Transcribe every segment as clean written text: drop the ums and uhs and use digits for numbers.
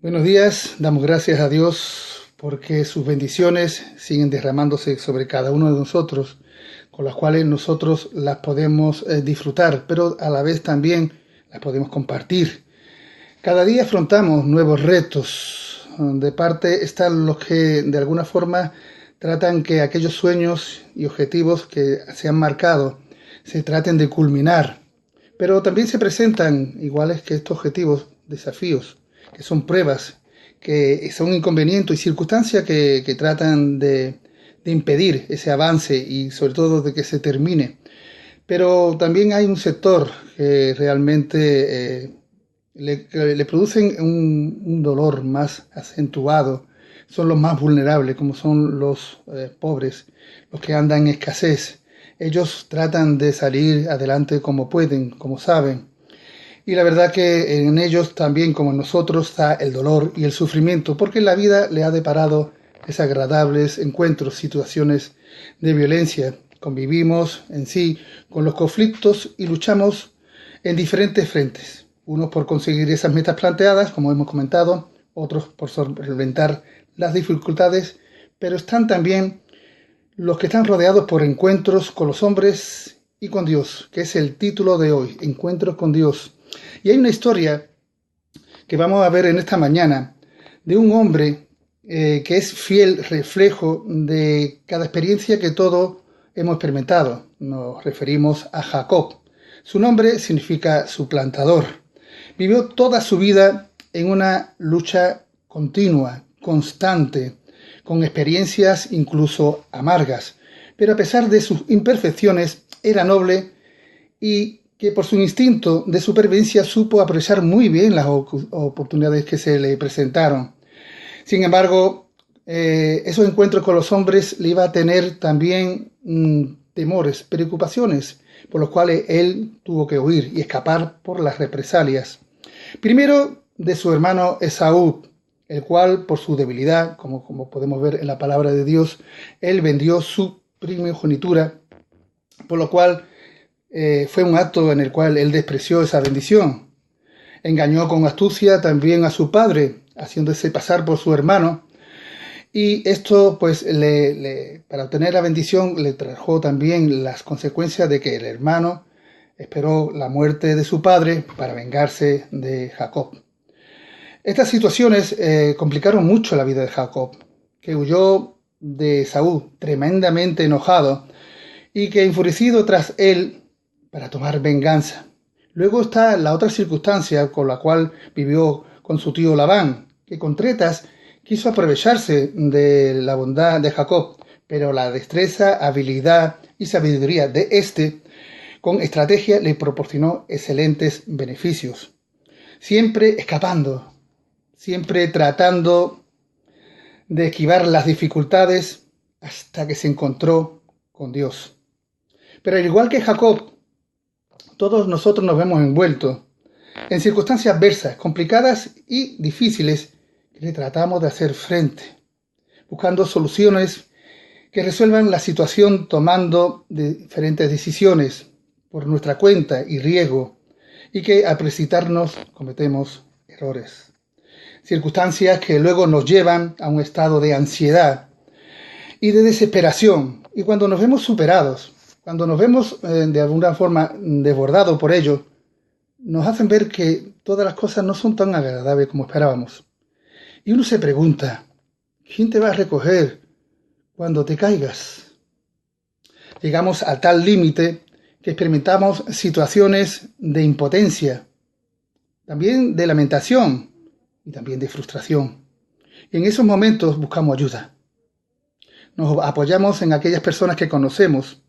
Buenos días, damos gracias a Dios porque sus bendiciones siguen derramándose sobre cada uno de nosotros, con las cuales nosotros las podemos disfrutar, pero a la vez también las podemos compartir. Cada día afrontamos nuevos retos. De parte están los que de alguna forma tratan que aquellos sueños y objetivos que se han marcado se traten de culminar. Pero también se presentan, iguales que estos objetivos, desafíos, que son pruebas, que son inconvenientes y circunstancias que tratan de impedir ese avance y sobre todo de que se termine. Pero también hay un sector que realmente le producen un dolor más acentuado. Son los más vulnerables, como son los pobres, los que andan en escasez. Ellos tratan de salir adelante como pueden, como saben. Y la verdad que en ellos también, como en nosotros, está el dolor y el sufrimiento, porque la vida le ha deparado desagradables encuentros, situaciones de violencia. Convivimos en sí con los conflictos y luchamos en diferentes frentes. Unos por conseguir esas metas planteadas, como hemos comentado, otros por solventar las dificultades, pero están también los que están rodeados por encuentros con los hombres y con Dios, que es el título de hoy, Encuentros con Dios. Y hay una historia que vamos a ver en esta mañana de un hombre que es fiel reflejo de cada experiencia que todos hemos experimentado. Nos referimos a Jacob. Su nombre significa suplantador. Vivió toda su vida en una lucha continua, constante, con experiencias incluso amargas. Pero a pesar de sus imperfecciones, era noble y que por su instinto de supervivencia supo aprovechar muy bien las oportunidades que se le presentaron. Sin embargo, esos encuentros con los hombres le iba a tener también temores, preocupaciones, por los cuales él tuvo que huir y escapar por las represalias. Primero de su hermano Esaú, el cual por su debilidad, como podemos ver en la palabra de Dios, él vendió su primogenitura, por lo cual fue un acto en el cual él despreció esa bendición. Engañó con astucia también a su padre, haciéndose pasar por su hermano. Y esto, pues, para obtener la bendición, le trajo también las consecuencias de que el hermano esperó la muerte de su padre para vengarse de Jacob. Estas situaciones complicaron mucho la vida de Jacob, que huyó de Saúl tremendamente enojado y que enfurecido tras él para tomar venganza. Luego está la otra circunstancia con la cual vivió con su tío Labán, que con tretas quiso aprovecharse de la bondad de Jacob, pero la destreza, habilidad y sabiduría de éste con estrategia le proporcionó excelentes beneficios. Siempre escapando, siempre tratando de esquivar las dificultades hasta que se encontró con Dios. Pero al igual que Jacob, todos nosotros nos vemos envueltos en circunstancias adversas, complicadas y difíciles que le tratamos de hacer frente, buscando soluciones que resuelvan la situación tomando diferentes decisiones por nuestra cuenta y riesgo y que al precipitarnos cometemos errores. Circunstancias que luego nos llevan a un estado de ansiedad y de desesperación. Y cuando nos vemos superados, cuando nos vemos de alguna forma desbordados por ello, nos hacen ver que todas las cosas no son tan agradables como esperábamos. Y uno se pregunta, ¿quién te va a recoger cuando te caigas? Llegamos a tal límite que experimentamos situaciones de impotencia, también de lamentación y también de frustración. Y en esos momentos buscamos ayuda. Nos apoyamos en aquellas personas que conocemos,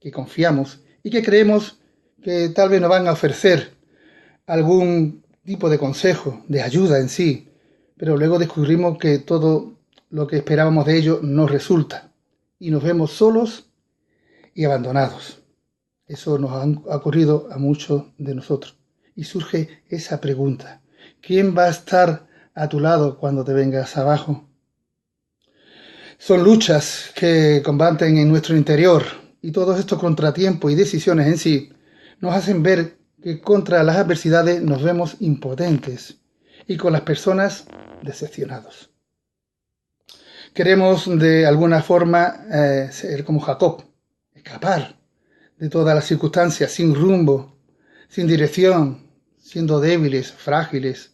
que confiamos y que creemos que tal vez nos van a ofrecer algún tipo de consejo, de ayuda en sí, pero luego descubrimos que todo lo que esperábamos de ellos no resulta y nos vemos solos y abandonados. Eso nos ha ocurrido a muchos de nosotros. Y surge esa pregunta, ¿quién va a estar a tu lado cuando te vengas abajo? Son luchas que combaten en nuestro interior y todos estos contratiempos y decisiones en sí nos hacen ver que contra las adversidades nos vemos impotentes y con las personas decepcionados. Queremos de alguna forma ser como Jacob, escapar de todas las circunstancias, sin rumbo, sin dirección, siendo débiles, frágiles,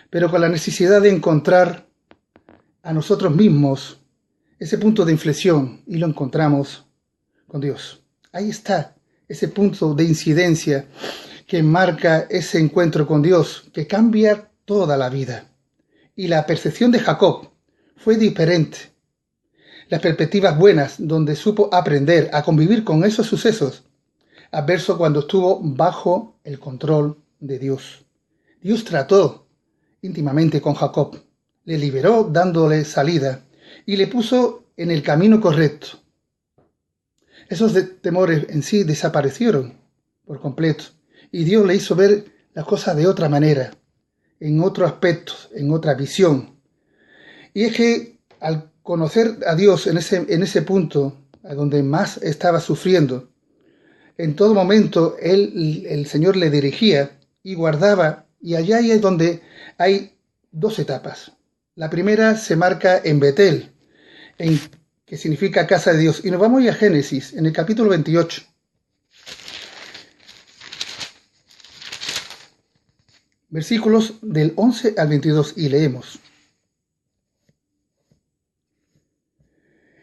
pero con la necesidad de encontrar a nosotros mismos ese punto de inflexión, y lo encontramos con Dios. Ahí está ese punto de incidencia que marca ese encuentro con Dios, que cambia toda la vida. Y la percepción de Jacob fue diferente. Las perspectivas buenas, donde supo aprender a convivir con esos sucesos, adverso cuando estuvo bajo el control de Dios. Dios trató íntimamente con Jacob, le liberó dándole salida y le puso en el camino correcto. Esos temores en sí desaparecieron por completo y Dios le hizo ver las cosas de otra manera, en otro aspecto, en otra visión. Y es que al conocer a Dios en ese punto, a donde más estaba sufriendo, en todo momento el Señor le dirigía y guardaba, y allá es donde hay dos etapas. La primera se marca en Betel, que significa casa de Dios. Y nos vamos a Génesis, en el capítulo 28. Versículos del 11 al 22, y leemos.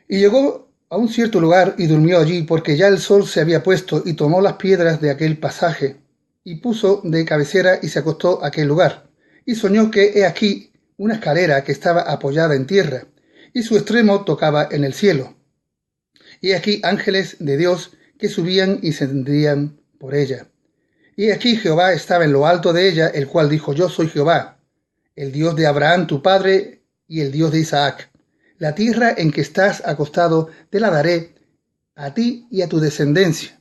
Y llegó a un cierto lugar y durmió allí, porque ya el sol se había puesto, y tomó las piedras de aquel pasaje, y puso de cabecera y se acostó a aquel lugar. Y soñó que he aquí una escalera que estaba apoyada en tierra, y su extremo tocaba en el cielo. Y aquí ángeles de Dios que subían y descendían por ella. Y aquí Jehová estaba en lo alto de ella, el cual dijo: Yo soy Jehová, el Dios de Abraham tu padre, y el Dios de Isaac. La tierra en que estás acostado te la daré a ti y a tu descendencia.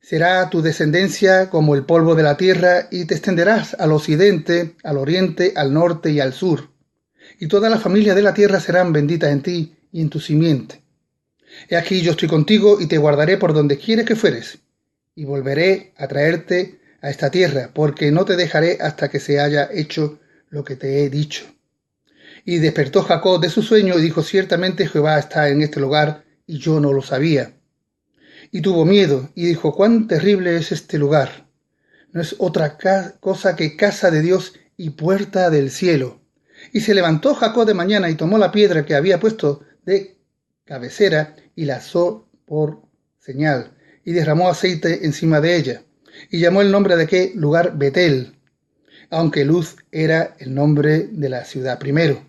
Será tu descendencia como el polvo de la tierra, y te extenderás al occidente, al oriente, al norte y al sur. Y toda la familia de la tierra serán benditas en ti y en tu simiente. He aquí yo estoy contigo y te guardaré por donde quieres que fueres, y volveré a traerte a esta tierra, porque no te dejaré hasta que se haya hecho lo que te he dicho. Y despertó Jacob de su sueño y dijo: Ciertamente Jehová está en este lugar, y yo no lo sabía. Y tuvo miedo y dijo: Cuán terrible es este lugar. No es otra cosa que casa de Dios y puerta del cielo. Y se levantó Jacob de mañana y tomó la piedra que había puesto de cabecera y la asó por señal, y derramó aceite encima de ella, y llamó el nombre de aquel lugar Betel, aunque Luz era el nombre de la ciudad primero.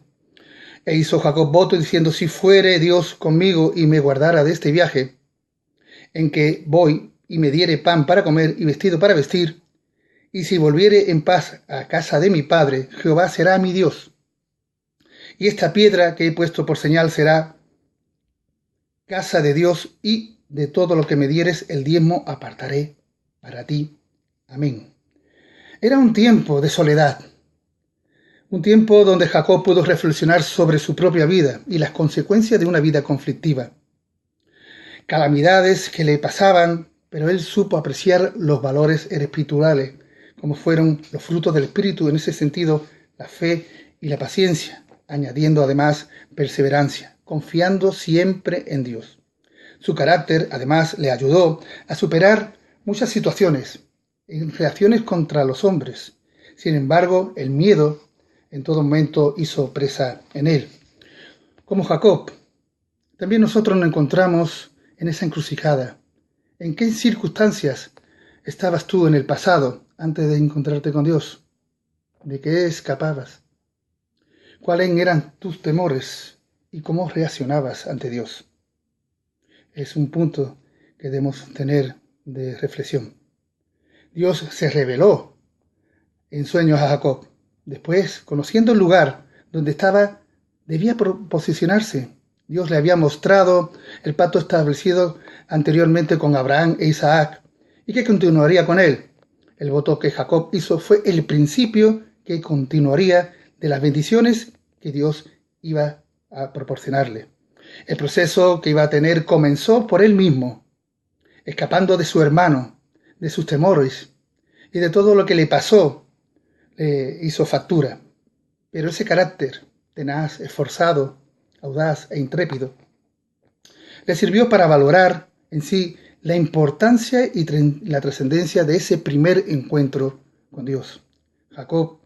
E hizo Jacob voto diciendo: Si fuere Dios conmigo y me guardara de este viaje en que voy, y me diere pan para comer y vestido para vestir, y si volviere en paz a casa de mi padre, Jehová será mi Dios. Y esta piedra que he puesto por señal será casa de Dios, y de todo lo que me dieres el diezmo apartaré para ti. Amén. Era un tiempo de soledad, un tiempo donde Jacob pudo reflexionar sobre su propia vida y las consecuencias de una vida conflictiva. Calamidades que le pasaban, pero él supo apreciar los valores espirituales, como fueron los frutos del Espíritu, en ese sentido, la fe y la paciencia, añadiendo además perseverancia, confiando siempre en Dios. Su carácter, además, le ayudó a superar muchas situaciones en reacciones contra los hombres. Sin embargo, el miedo en todo momento hizo presa en él. Como Jacob, también nosotros nos encontramos en esa encrucijada. ¿En qué circunstancias estabas tú en el pasado antes de encontrarte con Dios? ¿De qué escapabas? ¿Cuáles eran tus temores y cómo reaccionabas ante Dios? Es un punto que debemos tener de reflexión. Dios se reveló en sueños a Jacob. Después, conociendo el lugar donde estaba, debía posicionarse. Dios le había mostrado el pacto establecido anteriormente con Abraham e Isaac, y que continuaría con él. El voto que Jacob hizo fue el principio que continuaría de las bendiciones que Dios iba a proporcionarle. El proceso que iba a tener comenzó por él mismo, escapando de su hermano, de sus temores y de todo lo que le pasó, le hizo factura. Pero ese carácter tenaz, esforzado, audaz e intrépido le sirvió para valorar en sí la importancia y la trascendencia de ese primer encuentro con Dios. Jacob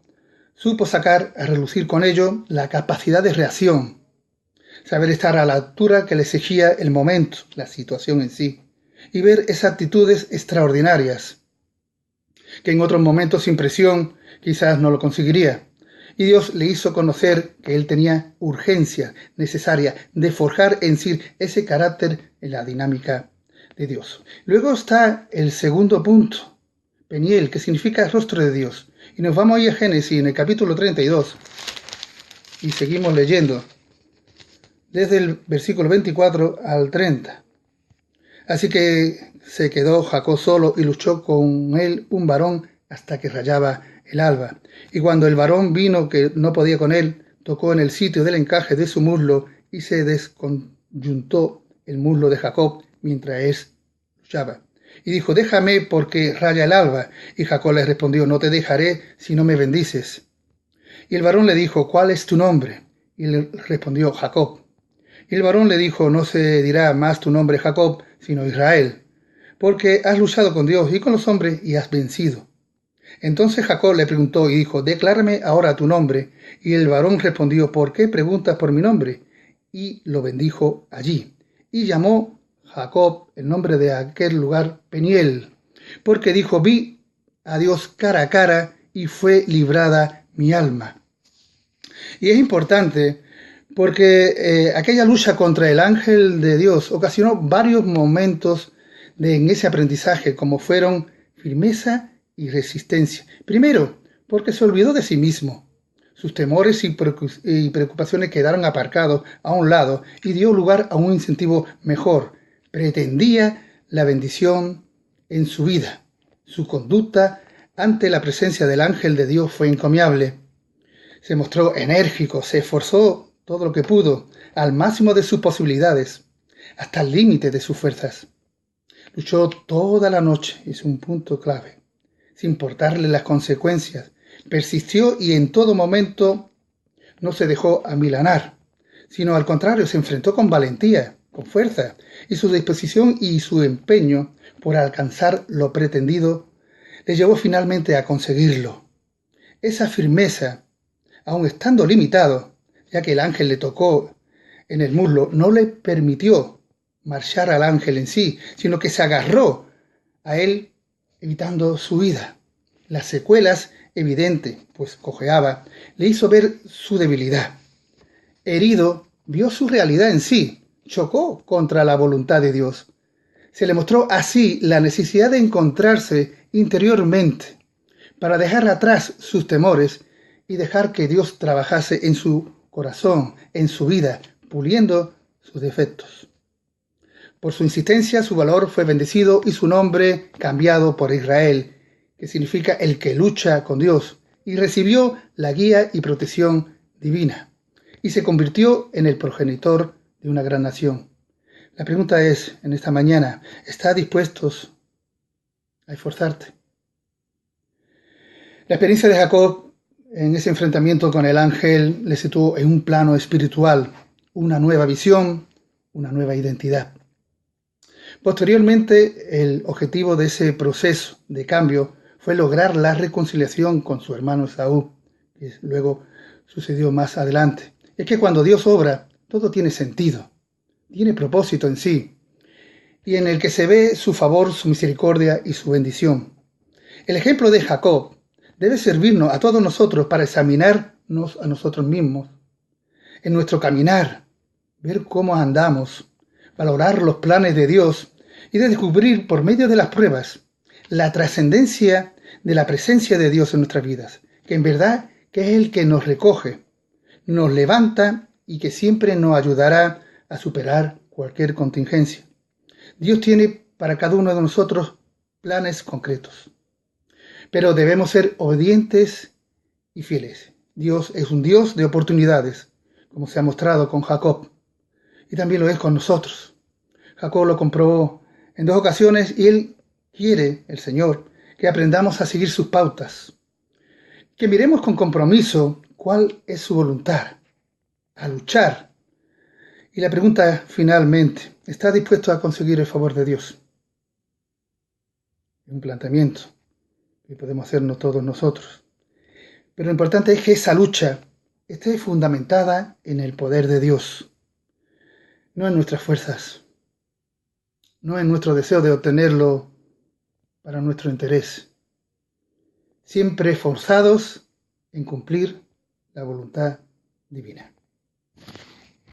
supo sacar a relucir con ello la capacidad de reacción, saber estar a la altura que le exigía el momento, la situación en sí, y ver esas actitudes extraordinarias, que en otros momentos sin presión quizás no lo conseguiría. Y Dios le hizo conocer que él tenía urgencia necesaria de forjar en sí ese carácter en la dinámica de Dios. Luego está el segundo punto, Peniel, que significa rostro de Dios. Y nos vamos ahí a Génesis en el capítulo 32 y seguimos leyendo desde el versículo 24 al 30. Así que se quedó Jacob solo y luchó con él un varón hasta que rayaba el alba. Y cuando el varón vino que no podía con él, tocó en el sitio del encaje de su muslo y se desconyuntó el muslo de Jacob mientras él luchaba. Y dijo, déjame porque raya el alba. Y Jacob le respondió, no te dejaré si no me bendices. Y el varón le dijo, ¿cuál es tu nombre? Y le respondió, Jacob. Y el varón le dijo, no se dirá más tu nombre Jacob, sino Israel, porque has luchado con Dios y con los hombres y has vencido. Entonces Jacob le preguntó y dijo, declárame ahora tu nombre. Y el varón respondió, ¿por qué preguntas por mi nombre? Y lo bendijo allí. Y llamó Jacob el nombre de aquel lugar Peniel, porque dijo, vi a Dios cara a cara y fue librada mi alma. Y es importante porque aquella lucha contra el ángel de Dios ocasionó varios momentos en ese aprendizaje, como fueron firmeza y resistencia. Primero, porque se olvidó de sí mismo. Sus temores y preocupaciones quedaron aparcados a un lado y dio lugar a un incentivo mejor. Pretendía la bendición en su vida. Su conducta ante la presencia del ángel de Dios fue encomiable. Se mostró enérgico, se esforzó todo lo que pudo, al máximo de sus posibilidades, hasta el límite de sus fuerzas. Luchó toda la noche, es un punto clave, sin importarle las consecuencias. Persistió y en todo momento no se dejó amilanar, sino al contrario, se enfrentó con valentía, con fuerza, y su disposición y su empeño por alcanzar lo pretendido le llevó finalmente a conseguirlo. Esa firmeza, aun estando limitado, ya que el ángel le tocó en el muslo, no le permitió marchar al ángel en sí, sino que se agarró a él evitando su vida. Las secuelas evidentes, pues cojeaba, le hizo ver su debilidad. Herido, vio su realidad en sí, chocó contra la voluntad de Dios. Se le mostró así la necesidad de encontrarse interiormente para dejar atrás sus temores y dejar que Dios trabajase en su corazón, en su vida, puliendo sus defectos. Por su insistencia, su valor fue bendecido y su nombre cambiado por Israel, que significa el que lucha con Dios, y recibió la guía y protección divina, y se convirtió en el progenitor de una gran nación. La pregunta es, en esta mañana, ¿estás dispuestos a esforzarte? La experiencia de Jacob en ese enfrentamiento con el ángel le situó en un plano espiritual, una nueva visión, una nueva identidad. Posteriormente, el objetivo de ese proceso de cambio fue lograr la reconciliación con su hermano Esaú, que luego sucedió más adelante. Es que cuando Dios obra, todo tiene sentido, tiene propósito en sí, y en el que se ve su favor, su misericordia y su bendición. El ejemplo de Jacob debe servirnos a todos nosotros para examinarnos a nosotros mismos, en nuestro caminar, ver cómo andamos, valorar los planes de Dios y de descubrir por medio de las pruebas la trascendencia de la presencia de Dios en nuestras vidas, que en verdad que es el que nos recoge, nos levanta y que siempre nos ayudará a superar cualquier contingencia. Dios tiene para cada uno de nosotros planes concretos, pero debemos ser obedientes y fieles. Dios es un Dios de oportunidades, como se ha mostrado con Jacob, y también lo es con nosotros. Jacob lo comprobó en 2 ocasiones y él quiere, el Señor, que aprendamos a seguir sus pautas, que miremos con compromiso cuál es su voluntad, a luchar. Y la pregunta finalmente, ¿está dispuesto a conseguir el favor de Dios? Un planteamiento que podemos hacernos todos nosotros. Pero lo importante es que esa lucha esté fundamentada en el poder de Dios, no en nuestras fuerzas, no en nuestro deseo de obtenerlo para nuestro interés, siempre forzados en cumplir la voluntad divina.